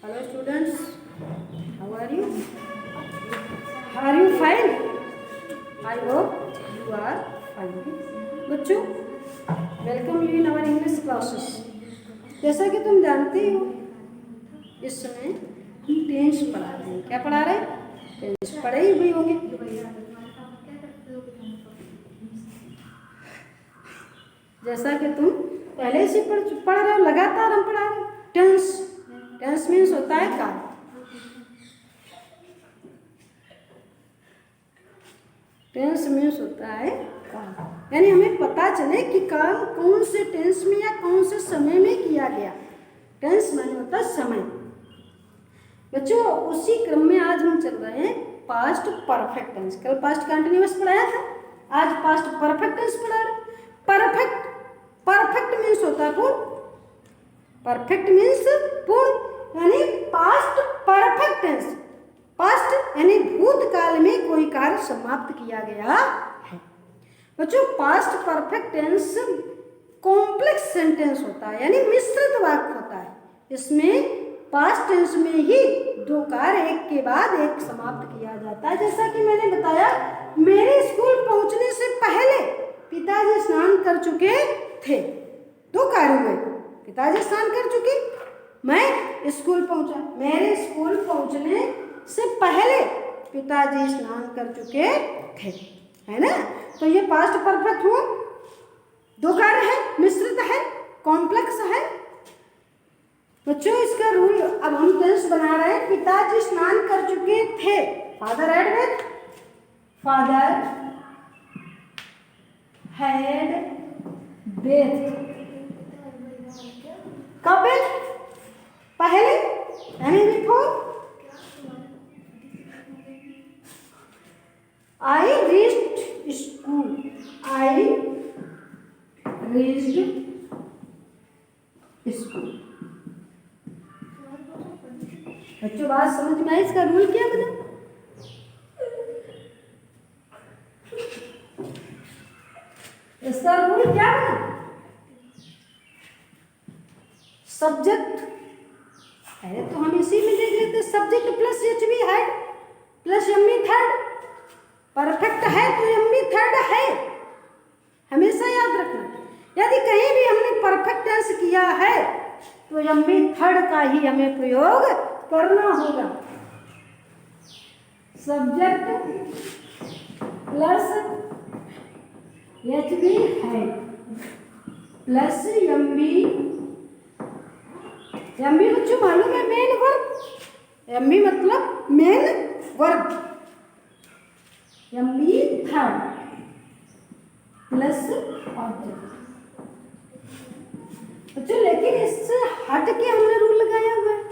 Hello students, how are you? Are you fine? I hope you are fine. बच्चों, welcome you in our English classes. जैसा कि तुम जानते हो, इस समय हम टेंस पढ़ा रहे हैं। क्या पढ़ा रहे हैं? टेंस पढ़े ही हुए होंगे। जैसा कि तुम पहले से पढ़ रहे हो, लगातार हम पढ़ा रहे हैं। टेंस मीन्स होता है काल। टेंस मीन्स होता है काल, यानी हमें पता चले कि काम कौन से टेंस में या कौन से समय में किया गया। टेंस माने होता है समय। बच्चों, उसी क्रम में आज हम चल रहे हैं पास्ट परफेक्ट टेंस। कल पास्ट कंटिन्यूअस पढ़ाया था, आज पास्ट परफेक्ट टेंस पढ़ा रहे। परफेक्ट मीन्स होता है पूर्ण। परफेक्ट मीन्स पूर्ण, यानी पास्ट परफेक्ट टेंस। पास्ट यानी भूतकाल में कोई कार्य समाप्त किया गया है। बच्चों, past perfect tense complex sentence होता है, यानी मिश्रित वाक्य होता है। इसमें पास्ट टेंस में ही दो कार्य एक के बाद एक समाप्त किया जाता है। जैसा कि मैंने बताया, मेरे स्कूल पहुंचने से पहले पिताजी स्नान कर चुके थे। दो कार्य हुए, पिताजी स्नान कर चुके, मैं स्कूल पहुंचा। मेरे स्कूल पहुंचने से पहले पिताजी स्नान कर चुके थे, है ना। तो ये पास्ट परफेक्ट हुआ। दो कार्य है, मिश्रित है, कॉम्प्लेक्स है। बच्चों, इसका रूल अब हम टेंस बना रहे हैं। पिताजी स्नान कर चुके थे, father had Beth, father had Beth. कब? पहले, यानी before. I reached school. I reached school. बच्चों, बात समझ में आई? इसका रूल क्या बना? इसका रूल क्या बना? सब्जेक्ट है तो हम इसी में देख लेते, subject plus HV head plus ME third. Perfect है तो एमई थर्ड है, हमेशा याद रखना। यदि कहीं भी हमने परफेक्ट टेंस किया है तो एमई थर्ड का ही हमें प्रयोग करना होगा। सब्जेक्ट प्लस एचवी है प्लस एमई। एमई बच्चों मालूम है, मेन वर्ब। एमई मतलब main verb. ME third plus object. बच्चों, लेकिन इससे हट के हमने रूल लगाया हुआ है।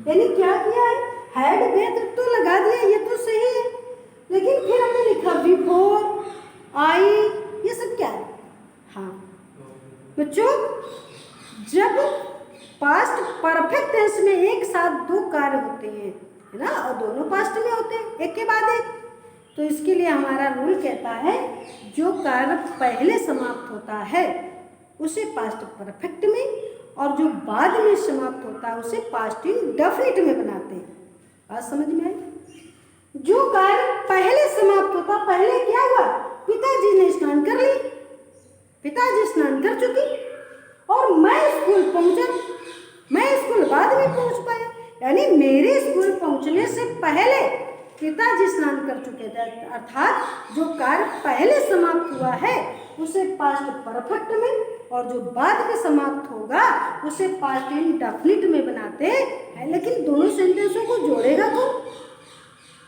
यानी क्या किया है? हैड बेथ तो लगा दिया, ये तो सही है, लेकिन फिर हमने लिखा बिफोर, आई, ये सब क्या है? हाँ बच्चों, जब पास्ट परफेक्ट टेंस में एक साथ दो कार्य होते हैं, है ना, और दोनों पास्ट में होते हैं एक के बाद एक, तो इसके लिए हमारा रूल कहता है जो कार्य पहले समाप्त होता है उसे पास्ट परफेक्ट में, और जो बाद में समाप्त होता है उसे पास्ट इंडेफिनिट में बनाते हैं। बात समझ में आई? जो कार्य पहले समाप्त होता, पहले क्या हुआ? पिताजी ने स्नान कर ली, पिताजी स्नान कर चुकी, और मैं स्कूल पहुंचा। मैं स्कूल बाद में पहुंच पाया, यानी मेरे स्कूल पहुंचने से पहले पिताजी स्नान कर चुके थे। अर्थात जो कार्य पहले समाप्त हुआ है उसे पास्ट परफेक्ट में, और जो बाद में समाप्त होगा उसे पास्ट इंडेफिनिट में बनाते हैं। लेकिन दोनों सेंटेंसों को जोड़ेगा कौन?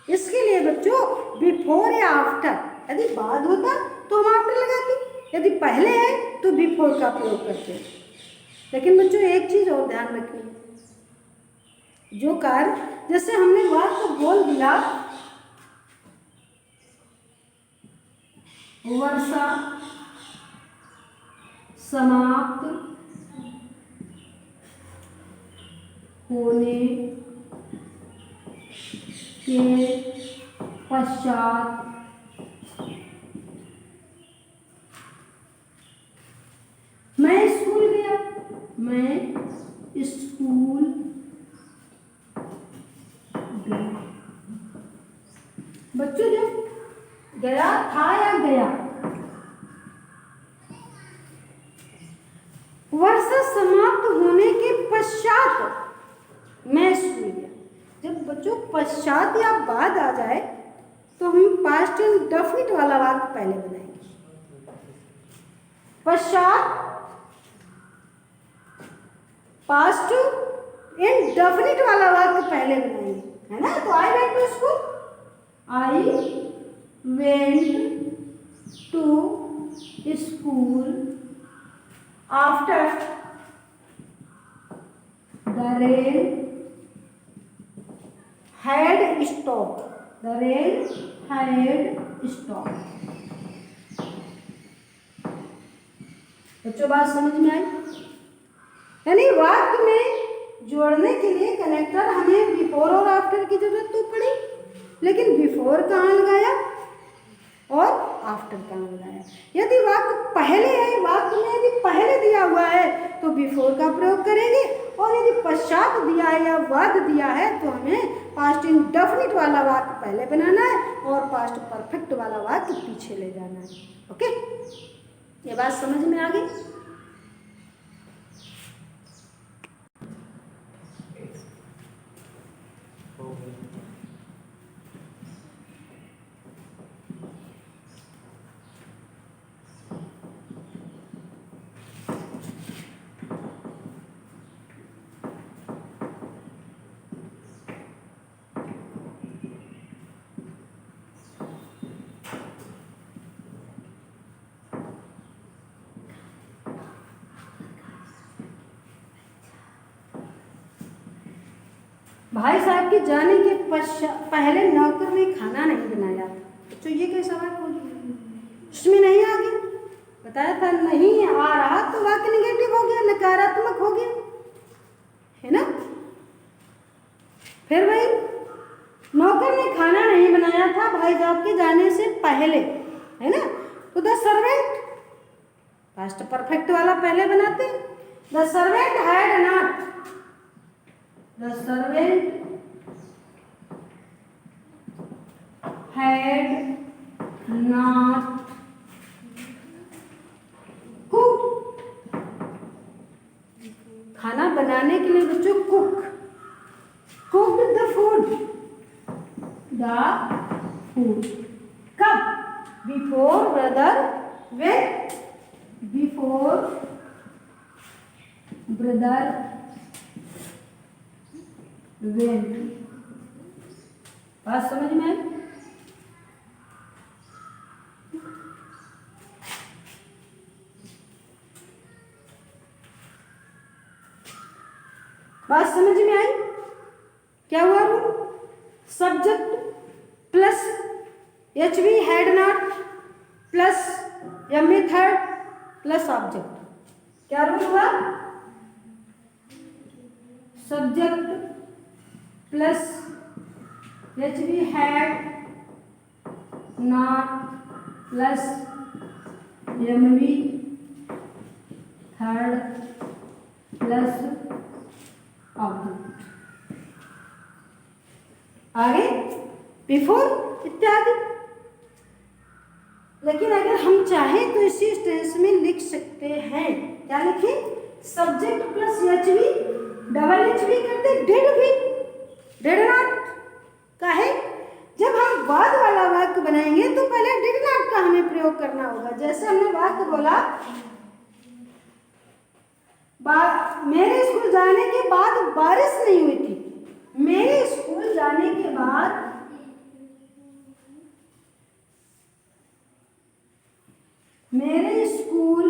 इसके लिए बच्चों बिफोर या आफ्टर, यदि बाद होता तो हम आफ्टर लगाते, यदि पहले है तो बिफोर का प्रयोग करते। लेकिन बच्चों, एक चीज और ध्यान रखनी, जो कार्य, जैसे हमने वाक्य बोल दिया वर्षा समाप्त होने के पश्चात मैं स्कूल गया। मैं स्कूल बच्चों जब गया था या गया, वर्षा समाप्त होने के पश्चात मैं स्कूल गया। जब बच्चों पश्चात या बाद आ जाए तो हम पास्ट इंडेफिनिट वाला वाक्य पहले बनाएंगे। पश्चात पास्ट इंडेफिनिट वाला वाक्य पहले बनाएंगे, है ना। तो I went to school, I went to school after the rain had stopped, the rain had stopped. बच्चों बात समझ में आई? यानी वाक्य में जोड़ने के लिए कनेक्टर हमें बिफोर और आफ्टर की जरूरत तो पड़ी, लेकिन बिफोर कहाँ लगाया और आफ्टर कहाँ लगाया। यदि वाक्य पहले है, वाक्य में यदि पहले दिया हुआ है तो बिफोर का प्रयोग करेंगे, और यदि पश्चात दिया है या बाद दिया है तो हमें पास्ट इंडेफिनिट वाला वाक्य पहले बनाना है और पास्ट परफेक्ट वाला वाक्य पीछे ले जाना है। ओके, ये बात समझ में आ गई? भाई साहब के जाने के पहले नौकर ने खाना नहीं बनाया था। तो ये कैसा वाक्य हो गया? उसमें नहीं आ गया, बताया था नहीं आ रहा तो वाक्य निगेटिव हो गया, नकारात्मक हो गया, है ना। फिर भाई नौकर ने खाना नहीं बनाया था भाई साहब के जाने से पहले, है ना। तो द सर्वेंट, पास्ट परफेक्ट वाला पहले बनाते हैं। The servant had not, the servant had not cooked, खाना बनाने के लिए बच्चों cooked the food, कब? before brother, when? before brother went। बात समझ में आई? बात समझ में आई? क्या हुआ rule? Subject plus HV had not plus method plus object. क्या रूल हुआ? Subject plus HV had not plus MV third plus object, आगे बिफोर इत्यादि। लेकिन अगर हम चाहें तो इसी टेंस में लिख सकते हैं। क्या लिखें? Subject plus HV double HV करते डिड भी, डिड नॉट का है। जब हम बाद वाला वाक्य बनाएंगे तो पहले डिड नॉट का हमें प्रयोग करना होगा। जैसे हमने वाक्य बोला मेरे स्कूल जाने के बाद बारिश नहीं हुई थी। मेरे स्कूल जाने के बाद मेरे स्कूल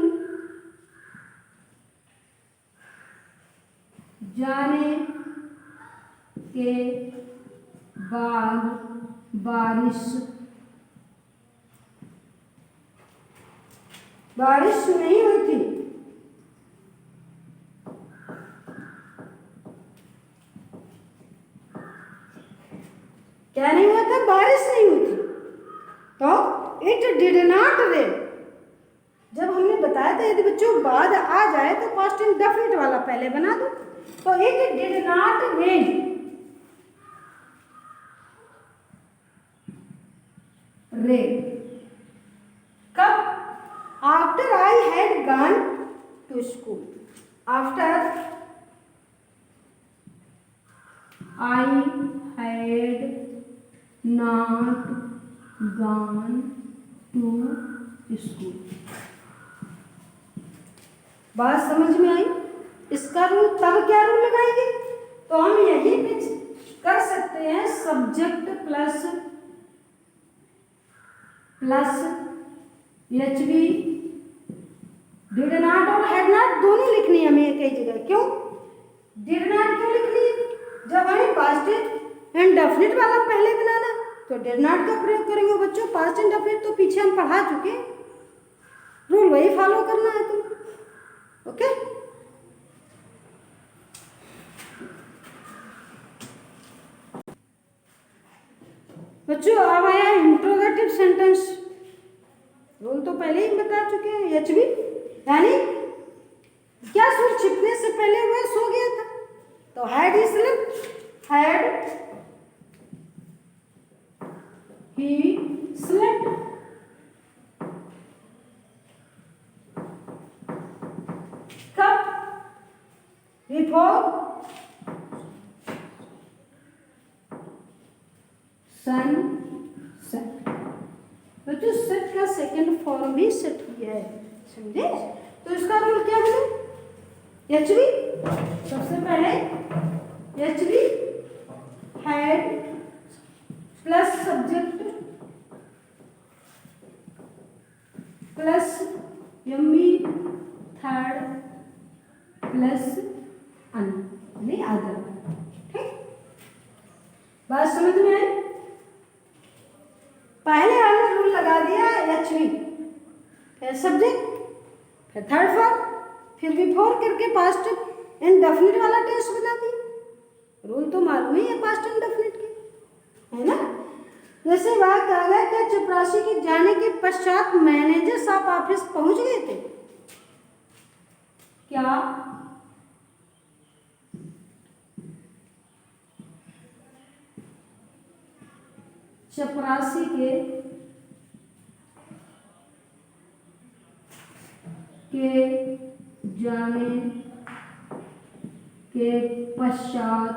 जाने के बाद बारिश नहीं हुई थी। क्या नहीं हुआ था? बारिश नहीं हुई थी। तो इट डिड नॉट रेन। जब हमने बताया था यदि बच्चों बाद आ जाए तो पास्ट इंडेफिनिट वाला पहले बना दो। तो it did not rain, break. कब? After I had gone to school. After I had not gone to school. बात समझ में आई? इसका रूल तब क्या रूल लगाएंगे? तो हम यही पे कर सकते हैं subject plus HV, did not और हैड नॉट दोनों लिखनी है हमें कई जगह। क्यों डिड नॉट क्यों लिखनी है? जब हमें पास्ट इंडेफिनिट वाला पहले बनाना तो डिड नॉट का प्रयोग करेंगे बच्चों। पास्ट इंडेफिनिट तो पीछे हम पढ़ा चुके, रूल वही फॉलो करना है तुम। ओके, बच्चों अब आया इंट्रोगेटिव सेंटेंस। रूल तो पहले ही बता चुके हैं। एचवी यानी क्या सुर छिपने से पहले वह सो गया था, तो had he slept, had he slept. कब? Before sunset. बच्चों सेट का सेकंड फॉर्म भी सेट किया है, समझे? तो इसका रूल क्या बने? एचवी सबसे पहले HV had plus subject plus MV third plus अन नहीं अदर। ठीक, बात समझ में आई? पहले हमने रूल लगा दिया एचवी, फिर सब्जेक्ट, फिर थर्ड फॉर्म, फिर बिफोर करके पास्ट इंडेफिनिट वाला टेंस बना दिया। रूल तो मालूम ही है पास्ट इंडेफिनिट के, है ना? जैसे बात आ गया कि चपरासी के जाने के पश्चात मैनेजर साहब ऑफिस पहुंच गए थे। क्या चपरासी के जाने के पश्चात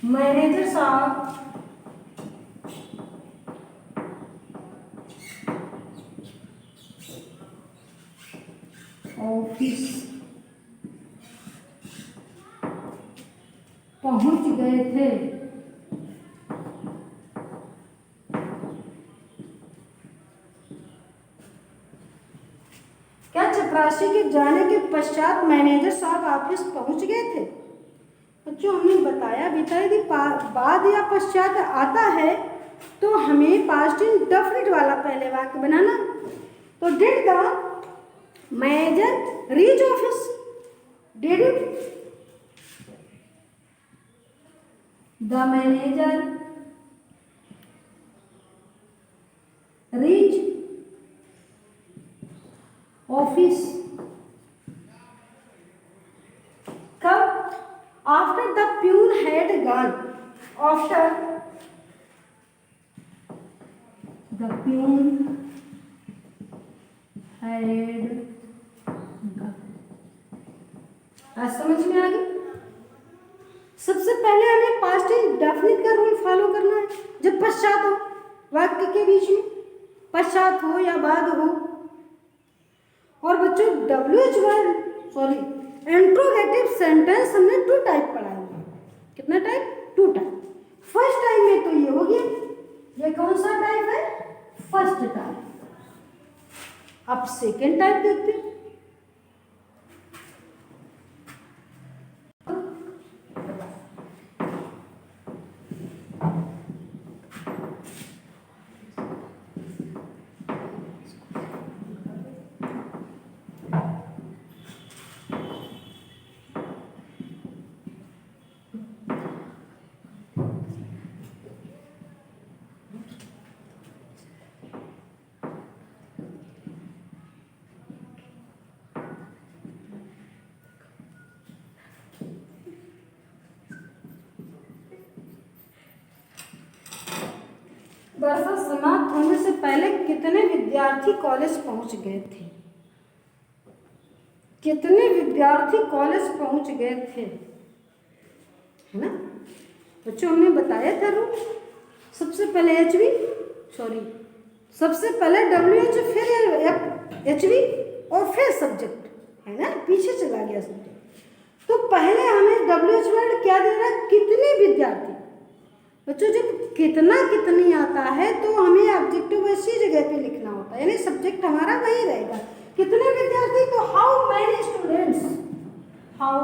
मैनेजर साहब ऑफिस पहुंच गए थे। क्या चपरासी के जाने के पश्चात मैनेजर साहब ऑफिस पहुंच गए थे? बच्चों हमने बताया भी था यदि बाद या पश्चात आता है तो हमें पास्ट इंडेफिनिट वाला पहले वाक्य बनाना। तो did the manager reach office? Did the manager reach office? कब? After the peon had gone. After the peon had gone. आज समझ में आ गई? सबसे पहले हमें पास्ट इंडेफिनिट का रूल फॉलो करना है। जब पश्चात हो, वाक्य के बीच में पश्चात हो या बाद हो। और बच्चों इंट्रोगेटिव सेंटेंस हमने 2 टाइप पढ़ा है। कितना टाइप? 2 टाइप। फर्स्ट टाइप में तो ये हो गया। ये कौन सा टाइप है? First type. अब सेकेंड टाइप देखते हैं। वर्षा समाप्त होने से पहले कितने विद्यार्थी कॉलेज पहुंच गए थे? कितने विद्यार्थी कॉलेज पहुंच गए थे, है ना बच्चों? हमने बताया था रूल। सबसे पहले सबसे पहले WH, फिर HV और फिर सब्जेक्ट, है ना, पीछे चला गया सब्जेक्ट। तो पहले हमें WH वर्ड क्या दे रहा है? कितने विद्यार्थी। बच्चों जब कितना कितनी आता है तो हमें ऑब्जेक्टिव इसी जगह पे लिखना होता है, यानी सब्जेक्ट हमारा वही रहेगा, कितने विद्यार्थी। तो how many students, how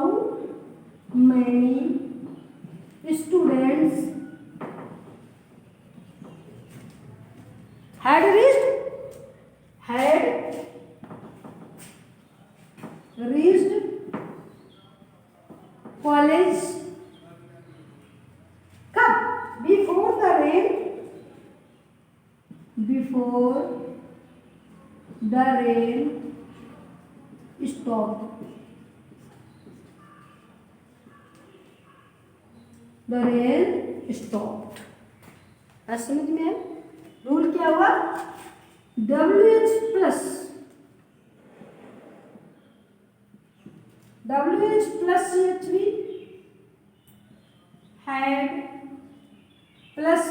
many students had reached college कब? Before the rain stopped. The rain stopped. आज समझ में आया? रूल क्या हुआ? WH plus HV had plus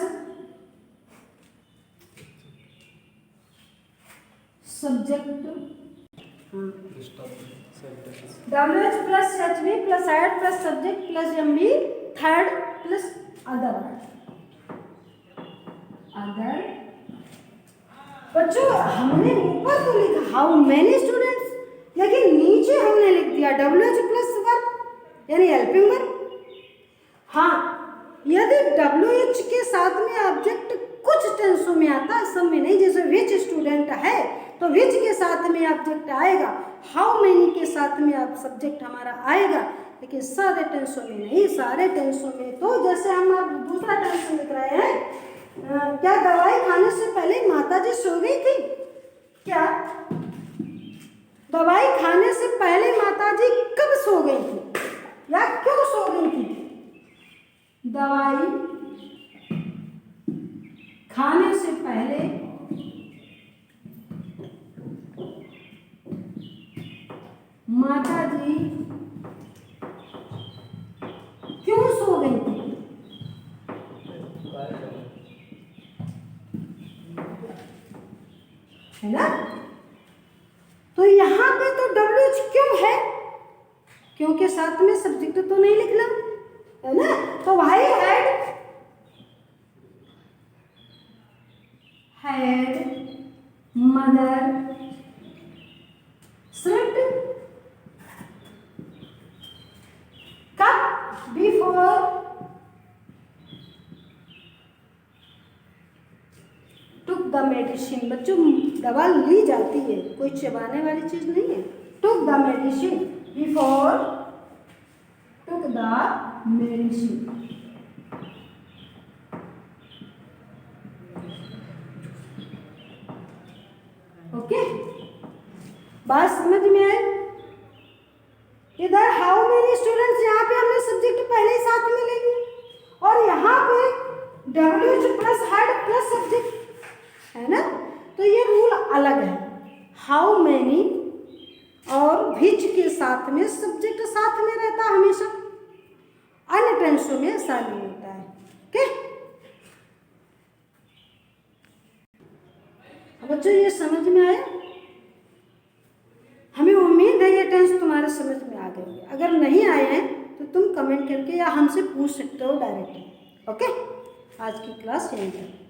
subject, WH plus HV plus had plus subject plus MV third plus other. बच्चों हमने ऊपर तो लिखा हाउ मैनी स्टूडेंट्स, लेकिन नीचे हमने लिख दिया WH प्लस वर्ब यानी हेल्पिंग वर्ब। हाँ, यदि WH के साथ में ऑब्जेक्ट कुछ टेंसों में आता है, सब में नहीं। जैसे विच स्टूडेंट है तो विच के साथ में ऑब्जेक्ट आएगा, हाउ मैनी के साथ में अब सब्जेक्ट हमारा आएगा, लेकिन सारे टेंसों में नहीं। सारे टेंसों में तो जैसे हम अब दूसरा टेंस लिख रहे हैं, क्या दवाई खाने से पहले माताजी सो गई थी? क्या दवाई खाने से पहले माताजी कब सो गई थी या क्यों सो गई थी? दवाई खाने से पहले माताजी क्यों सो गई थी? है ना? तो यहाँ पे तो WH क्यों है? क्योंकि साथ में सब्जेक्ट तो नहीं लिखना, है ना? तो भाई had mother slept कब? Before took the medicine। बच्चों दवा ली जाती है, कोई चबाने वाली चीज नहीं है। took the medicine, before took the medicine। Okay, बात समझ में आए? इधर हाउ मेनी स्टूडेंट्स, यहाँ पे हमने सब्जेक्ट पहले ही साथ में ले लिया, और यहाँ पे WH plus head plus subject, है ना? तो ये रूल अलग है। हाउ मैनी और विच के साथ में सब्जेक्ट साथ में रहता है हमेशा, अन्य टेंसों में ऐसा नहीं होता है। ओके बच्चों, ये समझ में आया? हमें उम्मीद है ये टेंस तुम्हारे समझ में आ गए। अगर नहीं आए हैं तो तुम कमेंट करके या हमसे पूछ सकते हो डायरेक्टली। ओके, आज की क्लास यहीं तक।